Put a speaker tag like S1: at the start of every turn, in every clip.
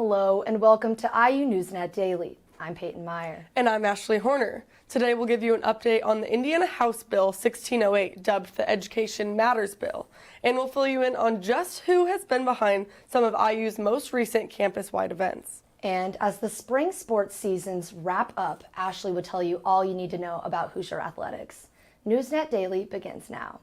S1: Hello and welcome to IU NewsNet Daily. I'm Peyton Meyer.
S2: And I'm Ashley Horner. Today we'll give you an update on the Indiana House Bill 1608, dubbed the Education Matters Bill, and we'll fill you in on just who has been behind some of IU's most recent campus-wide events.
S1: And as the spring sports seasons wrap up, Ashley will tell you all you need to know about Hoosier athletics. NewsNet Daily begins now.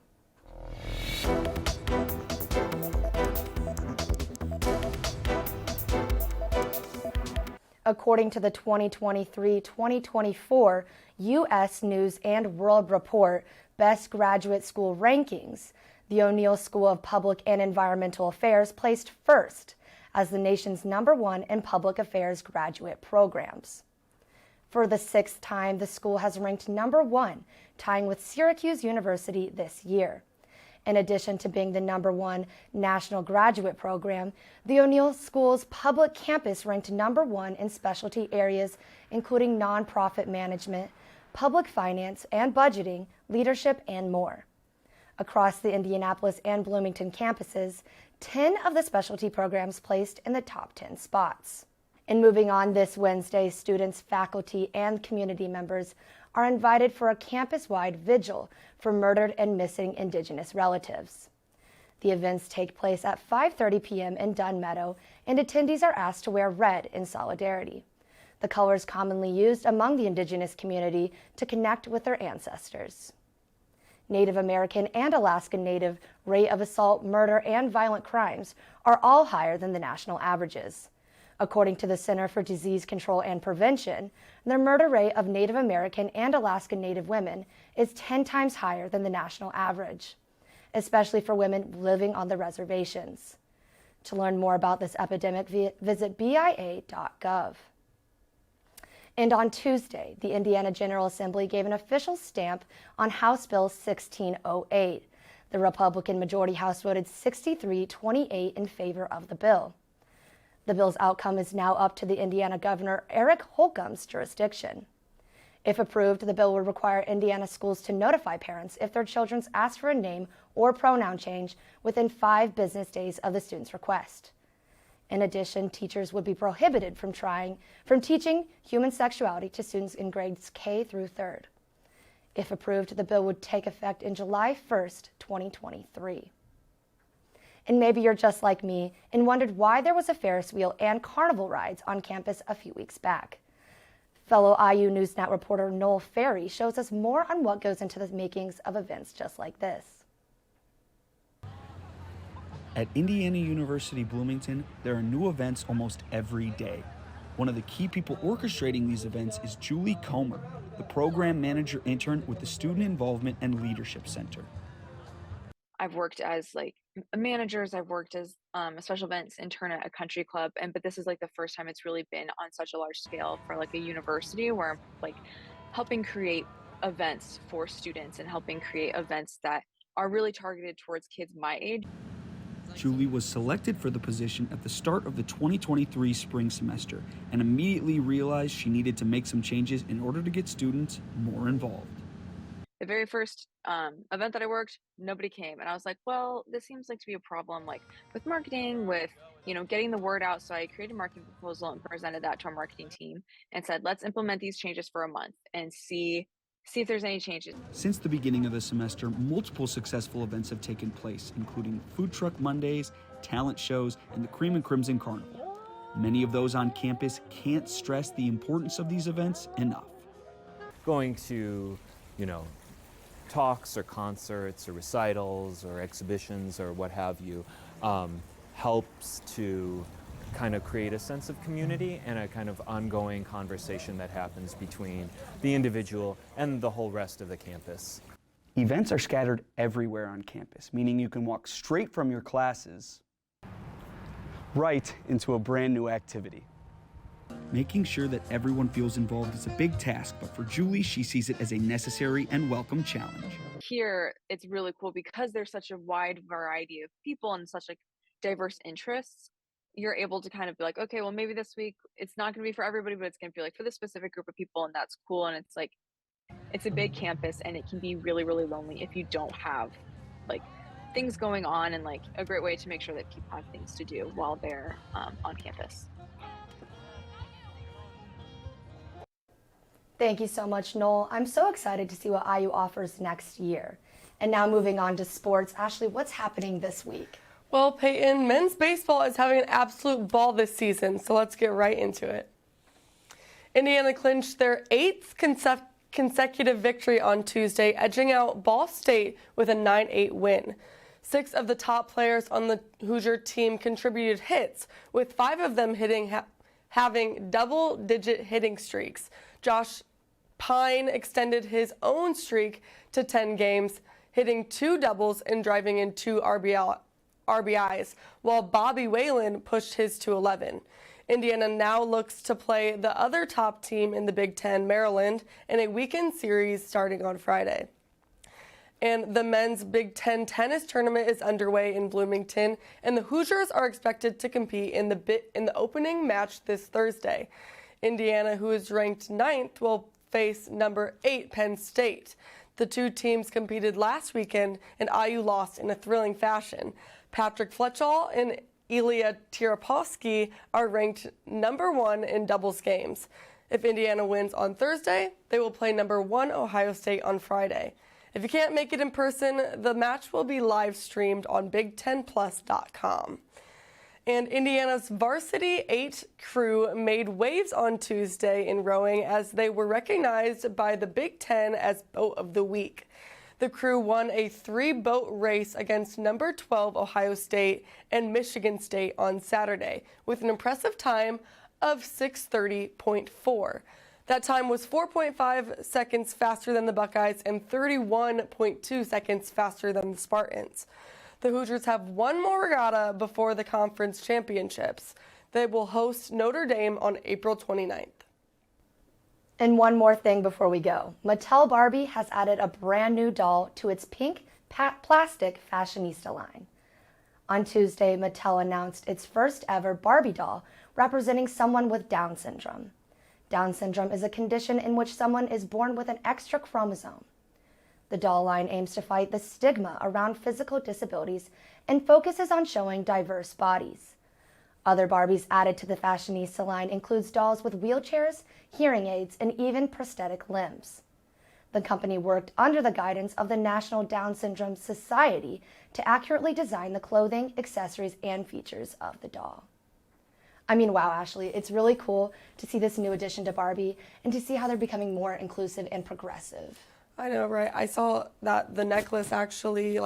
S1: According to the 2023-2024 U.S. News and World Report Best Graduate School Rankings, the O'Neill School of Public and Environmental Affairs placed first as the nation's #1 in public affairs graduate programs. For the sixth time, the school has ranked #1, tying with Syracuse University this year. In addition to being the #1 national graduate program, the O'Neill School's public campus ranked #1 in specialty areas including nonprofit management, public finance and budgeting, leadership, and more. Across the Indianapolis and Bloomington campuses, 10 of the specialty programs placed in the top 10 spots. And moving on, this Wednesday, students, faculty, and community members are invited for a campus-wide vigil for murdered and missing Indigenous relatives. The events take place at 5:30 p.m. in Dunn Meadow, and attendees are asked to wear red in solidarity, the colors commonly used among the Indigenous community to connect with their ancestors. Native American and Alaskan Native rate of assault, murder, and violent crimes are all higher than the national averages. According to the Center for Disease Control and Prevention, the murder rate of Native American and Alaskan Native women is 10 times higher than the national average, especially for women living on the reservations. To learn more about this epidemic, visit BIA.gov. And on Tuesday, the Indiana General Assembly gave an official stamp on House Bill 1608. The Republican majority House voted 63-28 in favor of the bill. The bill's outcome is now up to the Indiana Governor Eric Holcomb's jurisdiction. If approved, the bill would require Indiana schools to notify parents if their children ask for a name or pronoun change within 5 business days of the student's request. In addition, teachers would be prohibited from teaching human sexuality to students in grades K through 3rd. If approved, the bill would take effect in July 1st, 2023. And maybe you're just like me and wondered why there was a Ferris wheel and carnival rides on campus a few weeks back. Fellow IU NewsNet reporter Noel Ferry shows us more on what goes into the makings of events just like this.
S3: At Indiana University Bloomington, there are new events almost every day. One of the key people orchestrating these events is Julie Comer, the program manager intern with the Student Involvement and Leadership Center.
S4: I've worked as managers, I've worked as a special events intern at a country club, but this is the first time it's really been on such a large scale for a university where I'm helping create events for students and helping create events that are really targeted towards kids my age.
S3: Julie was selected for the position at the start of the 2023 spring semester and immediately realized she needed to make some changes in order to get students more involved.
S4: The very first event that I worked, nobody came. And I was like, well, this seems to be a problem with marketing, with, getting the word out. So I created a marketing proposal and presented that to our marketing team and said, let's implement these changes for a month and see if there's any changes.
S3: Since the beginning of the semester, multiple successful events have taken place, including Food Truck Mondays, talent shows, and the Cream and Crimson Carnival. Many of those on campus can't stress the importance of these events enough.
S5: Going to, talks or concerts or recitals or exhibitions or what have you helps to kind of create a sense of community and a kind of ongoing conversation that happens between the individual and the whole rest of the campus.
S3: Events are scattered everywhere on campus, meaning you can walk straight from your classes right into a brand new activity. Making sure that everyone feels involved is a big task, but for Julie, she sees it as a necessary and welcome challenge.
S4: Here, it's really cool because there's such a wide variety of people and such diverse interests. You're able to kind of be okay, well, maybe this week it's not going to be for everybody, but it's going to be for this specific group of people, and that's cool. And it's a big campus, and it can be really, really lonely if you don't have things going on, and a great way to make sure that people have things to do while they're on campus.
S1: Thank you so much, Noel. I'm so excited to see what IU offers next year. And now moving on to sports. Ashley, what's happening this week?
S2: Well, Peyton, men's baseball is having an absolute ball this season, so let's get right into it. Indiana clinched their 8th consecutive victory on Tuesday, edging out Ball State with a 9-8 win. 6 of the top players on the Hoosier team contributed hits, with 5 of them having double-digit hitting streaks. Josh Pine extended his own streak to 10 games, hitting 2 doubles and driving in 2 RBIs, while Bobby Whalen pushed his to 11. Indiana now looks to play the other top team in the Big Ten, Maryland, in a weekend series starting on Friday. And the men's Big Ten tennis tournament is underway in Bloomington, and the Hoosiers are expected to compete in the opening match this Thursday. Indiana, who is ranked 9th, will face number 8 Penn State. The two teams competed last weekend, and IU lost in a thrilling fashion. Patrick Fletchall and Ilya Tirapovsky are ranked number 1 in doubles games. If Indiana wins on Thursday, they will play number 1 Ohio State on Friday. If you can't make it in person, the match will be live streamed on Big10Plus.com. And Indiana's varsity 8 crew made waves on Tuesday in rowing as they were recognized by the Big Ten as Boat of the Week. The crew won a 3-boat race against number 12 Ohio State and Michigan State on Saturday with an impressive time of 6:30.4. That time was 4.5 seconds faster than the Buckeyes and 31.2 seconds faster than the Spartans. The Hoosiers have one more regatta before the conference championships. They will host Notre Dame on April 29th.
S1: And one more thing before we go. Mattel Barbie has added a brand new doll to its pink plastic fashionista line. On Tuesday, Mattel announced its first ever Barbie doll representing someone with Down syndrome. Down syndrome is a condition in which someone is born with an extra chromosome. The doll line aims to fight the stigma around physical disabilities and focuses on showing diverse bodies. Other Barbies added to the fashionista line includes dolls with wheelchairs, hearing aids, and even prosthetic limbs. The company worked under the guidance of the National Down Syndrome Society to accurately design the clothing, accessories, and features of the doll. I mean, wow, Ashley, it's really cool to see this new addition to Barbie and to see how they're becoming more inclusive and progressive.
S2: I know, right? I saw that the necklace actually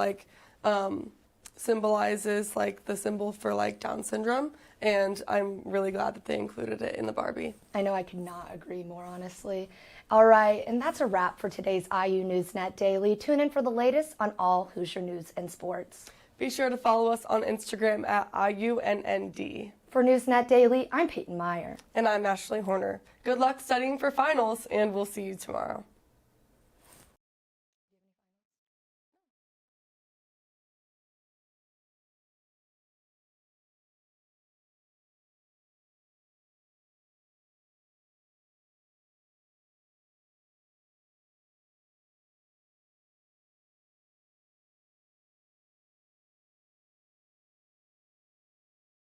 S2: symbolizes the symbol for Down syndrome, and I'm really glad that they included it in the Barbie.
S1: I know, I could not agree more, honestly. All right, and that's a wrap for today's IU NewsNet Daily. Tune in for the latest on all Hoosier news and sports.
S2: Be sure to follow us on Instagram at IUNND.
S1: For NewsNet Daily, I'm Peyton Meyer.
S2: And I'm Ashley Horner. Good luck studying for finals, and we'll see you tomorrow.